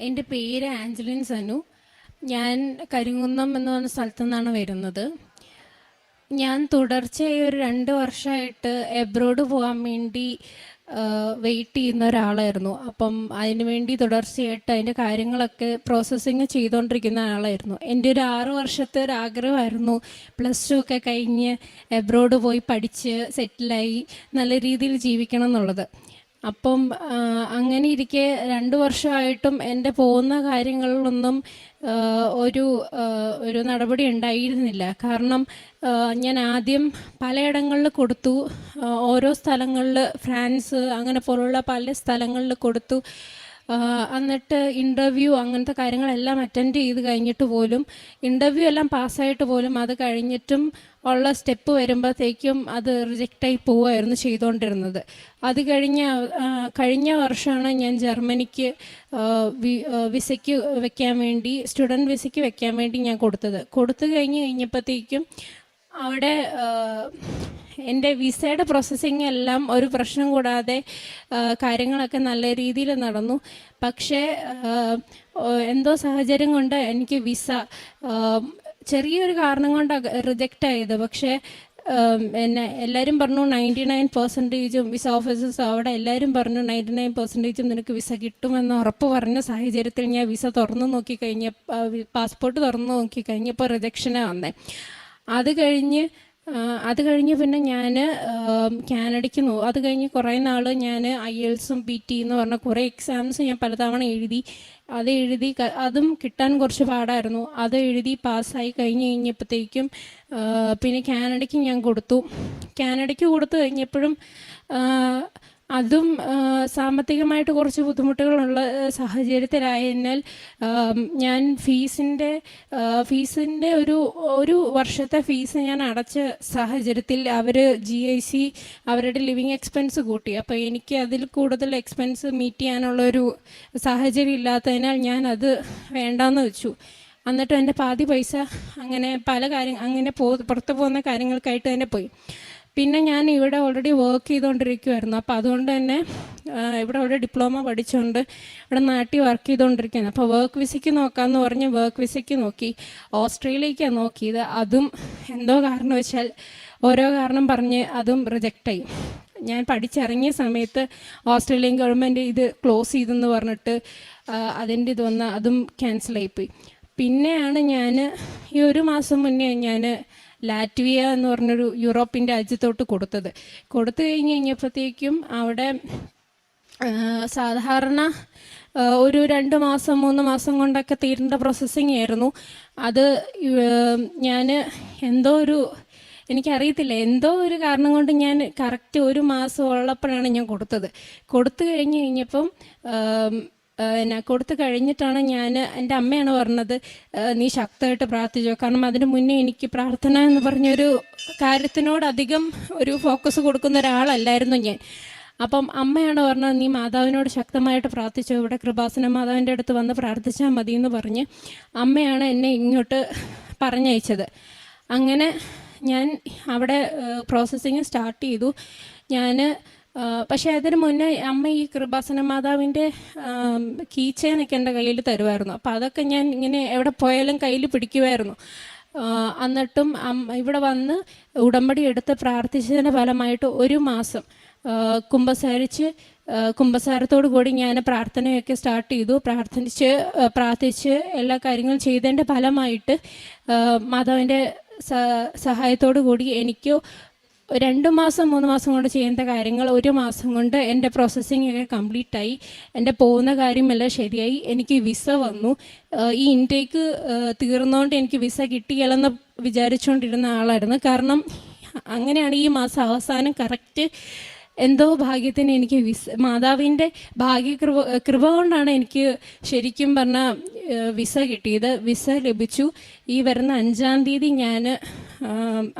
എൻ്റെ പേര് ആഞ്ചലിൻ സനു. ഞാൻ കരിങ്കുന്നം എന്ന് പറഞ്ഞ സ്ഥലത്തു നിന്നാണ് വരുന്നത്. ഞാൻ തുടർച്ചയായി ഒരു 2 വർഷമായിട്ട് എബ്രോഡ് പോകാൻ വേണ്ടി വെയിറ്റ് ചെയ്യുന്ന ഒരാളായിരുന്നു. അപ്പം അതിന് വേണ്ടി തുടർച്ചയായിട്ട് അതിൻ്റെ കാര്യങ്ങളൊക്കെ പ്രോസസ്സിങ് ചെയ്തുകൊണ്ടിരിക്കുന്ന ആളായിരുന്നു. എൻ്റെ ഒരു 6 വർഷത്തെ ഒരു ആഗ്രഹമായിരുന്നു +2 ഒക്കെ കഴിഞ്ഞ് എബ്രോഡ് പോയി പഠിച്ച് സെറ്റിലായി നല്ല രീതിയിൽ ജീവിക്കണം എന്നുള്ളത്. അപ്പം അങ്ങനെ ഇരിക്കെ 2 വർഷമായിട്ടും എൻ്റെ പോകുന്ന കാര്യങ്ങളിലൊന്നും ഒരു നടപടി ഉണ്ടായിരുന്നില്ല. കാരണം ഞാൻ ആദ്യം പലയിടങ്ങളിൽ കൊടുത്തു. ഓരോ സ്ഥലങ്ങളിൽ ഫ്രാൻസ് അങ്ങനെ പോലുള്ള പല സ്ഥലങ്ങളിൽ കൊടുത്തു. എന്നിട്ട് ഇൻ്റർവ്യൂ അങ്ങനത്തെ കാര്യങ്ങളെല്ലാം അറ്റൻഡ് ചെയ്ത് കഴിഞ്ഞിട്ട് പോലും ഇൻ്റർവ്യൂ എല്ലാം പാസ്സായിട്ട് പോലും അത് കഴിഞ്ഞിട്ടും ഉള്ള സ്റ്റെപ്പ് വരുമ്പോഴത്തേക്കും അത് റിജക്റ്റായി പോവുമായിരുന്നു ചെയ്തുകൊണ്ടിരുന്നത്. അത് കഴിഞ്ഞ വർഷമാണ് ഞാൻ ജർമ്മനിക്ക് വിസയ്ക്ക് വെക്കാൻ വേണ്ടി സ്റ്റുഡൻറ്റ് വിസയ്ക്ക് വെക്കാൻ വേണ്ടി ഞാൻ കൊടുത്തു കഴിഞ്ഞപ്പോഴത്തേക്കും അവിടെ എൻ്റെ വിസയുടെ പ്രോസസ്സിങ് എല്ലാം ഒരു പ്രശ്നം കൂടാതെ കാര്യങ്ങളൊക്കെ നല്ല രീതിയിൽ നടന്നു. പക്ഷേ എന്തോ സാഹചര്യം കൊണ്ട് എനിക്ക് വിസ ചെറിയൊരു കാരണം കൊണ്ട് റിജക്റ്റ് ആയത്. പക്ഷേ എന്നെ എല്ലാവരും പറഞ്ഞു 99% വിസ ഓഫീസേഴ്സ് അവിടെ എല്ലാവരും പറഞ്ഞു 99% നിനക്ക് വിസ കിട്ടുമെന്ന് ഉറപ്പ് പറഞ്ഞ സാഹചര്യത്തിൽ ഞാൻ വിസ പാസ്പോർട്ട് തുറന്നു നോക്കി കഴിഞ്ഞപ്പോൾ റിജക്ഷനാണ് വന്നേ. അത് കഴിഞ്ഞ് പിന്നെ ഞാൻ കാനഡയ്ക്ക് അത് കഴിഞ്ഞ് കുറേ നാൾ ഞാൻ IELTS-ഉം PT എന്ന് പറഞ്ഞ കുറേ എക്സാംസ് ഞാൻ പലതവണ എഴുതി. അതും കിട്ടാൻ കുറച്ച് പാടായിരുന്നു. അത് എഴുതി പാസ്സായി കഴിഞ്ഞപ്പോഴത്തേക്കും പിന്നെ കാനഡയ്ക്ക് ഞാൻ കൊടുത്തു കഴിഞ്ഞപ്പോഴും അതും സാമ്പത്തികമായിട്ട് കുറച്ച് ബുദ്ധിമുട്ടുകളുള്ള സാഹചര്യത്തിലായതിനാൽ ഞാൻ ഫീസിൻ്റെ ഒരു വർഷത്തെ ഫീസ് ഞാൻ അടച്ച സാഹചര്യത്തിൽ അവർ GIC അവരുടെ ലിവിങ് എക്സ്പെൻസ് കൂട്ടി. അപ്പോൾ എനിക്ക് അതിൽ കൂടുതൽ എക്സ്പെൻസ് മീറ്റ് ചെയ്യാനുള്ളൊരു സാഹചര്യം ഇല്ലാത്തതിനാൽ ഞാൻ അത് വേണ്ടാന്ന് വെച്ചു. എന്നിട്ട് എൻ്റെ പാതി പൈസ അങ്ങനെ അങ്ങനെ പുറത്ത് പോകുന്ന കാര്യങ്ങൾക്കായിട്ട് തന്നെ പോയി. പിന്നെ ഞാൻ ഇവിടെ ഓൾറെഡി വർക്ക് ചെയ്തുകൊണ്ടിരിക്കുമായിരുന്നു. അപ്പോൾ അതുകൊണ്ട് തന്നെ ഇവിടെ ഡിപ്ലോമ പഠിച്ചുകൊണ്ട് ഇവിടെ നാട്ടിൽ വർക്ക് ചെയ്തുകൊണ്ടിരിക്കുകയാണ്. അപ്പോൾ വർക്ക് വിസയ്ക്ക് നോക്കാമെന്ന് പറഞ്ഞ് വർക്ക് വിസയ്ക്ക് നോക്കി. ഓസ്ട്രേലിയയ്ക്കാണ് നോക്കിയത്. അതും എന്തോ കാരണം വെച്ചാൽ ഓരോ കാരണം പറഞ്ഞ് അതും റിജക്റ്റായി. ഞാൻ പഠിച്ചിറങ്ങിയ സമയത്ത് ഓസ്ട്രേലിയൻ ഗവൺമെൻറ് ഇത് ക്ലോസ് ചെയ്തെന്ന് പറഞ്ഞിട്ട് അതിൻ്റെ ഇത് വന്ന് അതും ക്യാൻസലായിപ്പോയി. പിന്നെയാണ് ഞാൻ ഈ 1 മാസം മുന്നേ ഞാൻ ലാറ്റ്വിയ എന്ന് പറഞ്ഞൊരു യൂറോപ്യൻ രാജ്യത്തോട്ട് കൊടുത്തു കഴിഞ്ഞപ്പോഴത്തേക്കും അവിടെ സാധാരണ ഒരു 2 മാസം 3 മാസം കൊണ്ടൊക്കെ തീരേണ്ട പ്രോസസ്സിങ് ആയിരുന്നു. അത് ഞാൻ എനിക്കറിയത്തില്ല, എന്തോ ഒരു കാരണം കൊണ്ട് ഞാൻ കറക്റ്റ് 1 മാസം ഉള്ളപ്പോഴാണ് ഞാൻ കൊടുത്തു കഴിഞ്ഞപ്പം കൊടുത്തു കഴിഞ്ഞിട്ടാണ് എൻ്റെ അമ്മയാണ് പറഞ്ഞത് നീ ശക്തമായിട്ട് പ്രാർത്ഥിച്ചോ. കാരണം അതിന് മുന്നേ എനിക്ക് പ്രാർത്ഥന എന്ന് പറഞ്ഞൊരു കാര്യത്തിനോട് അധികം ഒരു ഫോക്കസ് കൊടുക്കുന്ന ഒരാളല്ലായിരുന്നു ഞാൻ. അപ്പം അമ്മയാണ് പറഞ്ഞത് നീ മാതാവിനോട് ശക്തമായിട്ട് പ്രാർത്ഥിച്ചോ, ഇവിടെ കൃപാസന മാതാവിൻ്റെ അടുത്ത് വന്ന് പ്രാർത്ഥിച്ചാൽ മതി എന്ന് പറഞ്ഞ് അമ്മയാണ് എന്നെ ഇങ്ങോട്ട് പറഞ്ഞയച്ചത്. അങ്ങനെ ഞാൻ അവിടെ പ്രോസസ്സിങ് സ്റ്റാർട്ട് ചെയ്തു. പക്ഷേ അതിന് മുന്നേ അമ്മ ഈ കൃപാസന മാതാവിൻ്റെ കീ ചെയിനൊക്കെ എൻ്റെ കയ്യിൽ തരുമായിരുന്നു. അപ്പോൾ അതൊക്കെ ഞാൻ ഇങ്ങനെ എവിടെ പോയാലും കയ്യിൽ പിടിക്കുമായിരുന്നു. എന്നിട്ടും ഇവിടെ വന്ന് ഉടമ്പടി എടുത്ത് പ്രാർത്ഥിച്ചതിൻ്റെ ഫലമായിട്ട് 1 മാസം കുമ്പസാരത്തോടു കൂടി ഞാൻ പ്രാർത്ഥനയൊക്കെ സ്റ്റാർട്ട് ചെയ്തു. പ്രാർത്ഥിച്ച് എല്ലാ കാര്യങ്ങളും ചെയ്തതിൻ്റെ ഫലമായിട്ട് മാതാവിൻ്റെ സഹായത്തോടു കൂടി എനിക്ക് 2 മാസം 3 മാസം കൊണ്ട് ചെയ്യേണ്ട കാര്യങ്ങൾ 1 മാസം കൊണ്ട് എൻ്റെ പ്രോസസ്സിങ് ഒക്കെ കംപ്ലീറ്റായി. എൻ്റെ പോകുന്ന കാര്യമെല്ലാം ശരിയായി. എനിക്ക് വിസ വന്നു. ഈ ഇൻടേക്ക് തീർന്നുകൊണ്ട് എനിക്ക് വിസ കിട്ടിയാലെന്ന് വിചാരിച്ചുകൊണ്ടിരുന്ന ആളായിരുന്നു. കാരണം അങ്ങനെയാണ് ഈ മാസം അവസാനം കറക്റ്റ് എന്തോ ഭാഗ്യത്തിന് എനിക്ക് മാതാവിൻ്റെ കൃപ കൊണ്ടാണ് എനിക്ക് ശരിക്കും പറഞ്ഞാൽ വിസ കിട്ടിയത്. വിസ ലഭിച്ചു. ഈ വരുന്ന 5-ാം തീയതി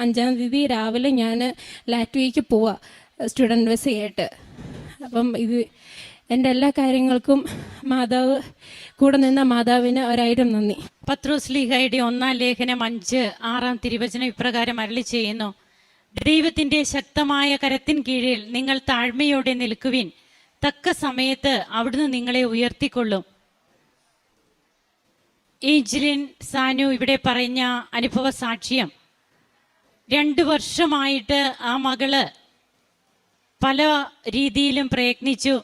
5-ാം തീയതി രാവിലെ ഞാൻ ലാറ്റ്വിയയ്ക്ക് പോവാ സ്റ്റുഡൻറ്റ് വിസയായിട്ട്. അപ്പം ഇത് എൻ്റെ എല്ലാ കാര്യങ്ങൾക്കും കൂടെ നിന്ന മാതാവിന് 1000 നന്ദി. പത്രോസ് ലീഗയുടെ 1-ാം ലേഖനം 5-6 തിരുവചനം ഇപ്രകാരം അരുളി ചെയ്യുന്നു: ദൈവത്തിന്റെ ശക്തമായ കരത്തിൻ കീഴിൽ നിങ്ങൾ താഴ്മയോടെ നിൽക്കുവിൻ. തക്ക സമയത്ത് അവിടുന്ന് നിങ്ങളെ ഉയർത്തിക്കൊള്ളും. ഏഞ്ചലിൻ സാനു ഇവിടെ പറഞ്ഞ അനുഭവ സാക്ഷ്യം, 2 വർഷമായിട്ട് ആ മകള് പല രീതിയിലും പ്രയത്നിച്ചു.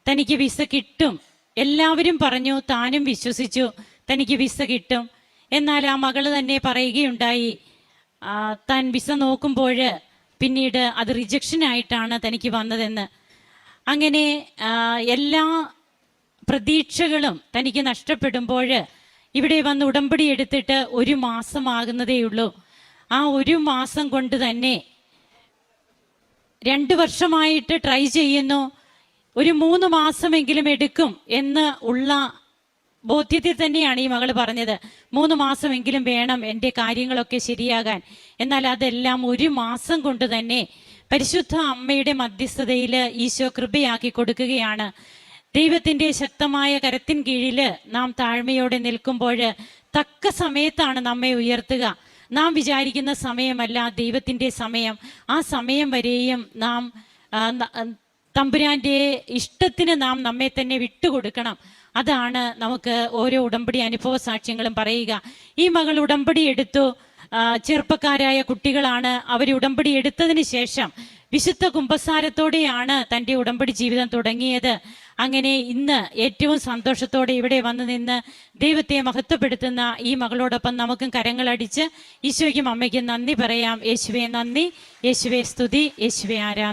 തനിക്ക് വിസ കിട്ടും, എല്ലാവരും പറഞ്ഞു, താനും വിശ്വസിച്ചു തനിക്ക് വിസ കിട്ടും. എന്നാൽ ആ മകള് തന്നെ പറയുകയുണ്ടായി, താൻ വിസ നോക്കുമ്പോൾ പിന്നീട് അത് റിജക്ഷനായിട്ടാണ് തനിക്ക് വന്നതെന്ന്. അങ്ങനെ എല്ലാ പ്രതീക്ഷകളും തനിക്ക് നഷ്ടപ്പെടുമ്പോൾ ഇവിടെ വന്ന് ഉടമ്പടി എടുത്തിട്ട് 1 മാസമാകുന്നതേയുള്ളൂ. ആ 1 മാസം കൊണ്ട് തന്നെ 2 വർഷമായിട്ട് ട്രൈ ചെയ്യുന്നു, ഒരു 3 മാസമെങ്കിലും എടുക്കും എന്ന് ഉള്ള ബോധ്യത്തിൽ തന്നെയാണ് ഈ മകൾ പറഞ്ഞത്. 3 മാസമെങ്കിലും വേണം എൻ്റെ കാര്യങ്ങളൊക്കെ ശരിയാകാൻ. എന്നാൽ അതെല്ലാം 1 മാസം കൊണ്ട് തന്നെ പരിശുദ്ധ അമ്മയുടെ മധ്യസ്ഥതയിൽ ഈശോ കൃപയാക്കി കൊടുക്കുകയാണ്. ദൈവത്തിൻ്റെ ശക്തമായ കരത്തിൻ കീഴിൽ നാം താഴ്മയോടെ നിൽക്കുമ്പോൾ തക്ക സമയത്താണ് നമ്മെ ഉയർത്തുക. നാം വിചാരിക്കുന്ന സമയമല്ല ദൈവത്തിൻ്റെ സമയം. ആ സമയം വരെയും നാം തമ്പുരാൻ്റെ ഇഷ്ടത്തിന് നാം നമ്മെ തന്നെ വിട്ടുകൊടുക്കണം. അതാണ് നമുക്ക് ഓരോ ഉടമ്പടി അനുഭവ സാക്ഷ്യങ്ങളും പറയുക. ഈ മകൾ ഉടമ്പടി എടുത്തു. ചെറുപ്പക്കാരായ കുട്ടികളാണ്. അവർ ഉടമ്പടി എടുത്തതിന് ശേഷം വിശുദ്ധ കുമ്പസാരത്തോടെയാണ് തൻ്റെ ഉടമ്പടി ജീവിതം തുടങ്ങിയത്. അങ്ങനെ ഇന്ന് ഏറ്റവും സന്തോഷത്തോടെ ഇവിടെ വന്നു നിന്ന് ദൈവത്തെ മഹത്വപ്പെടുത്തുന്ന ഈ മകളോടൊപ്പം നമുക്കും കരങ്ങളടിച്ച് ഈശോയ്ക്കും അമ്മയ്ക്കും നന്ദി പറയാം. യേശുവേ നന്ദി, യേശുവേ സ്തുതി, യേശുവേ ആരാധന.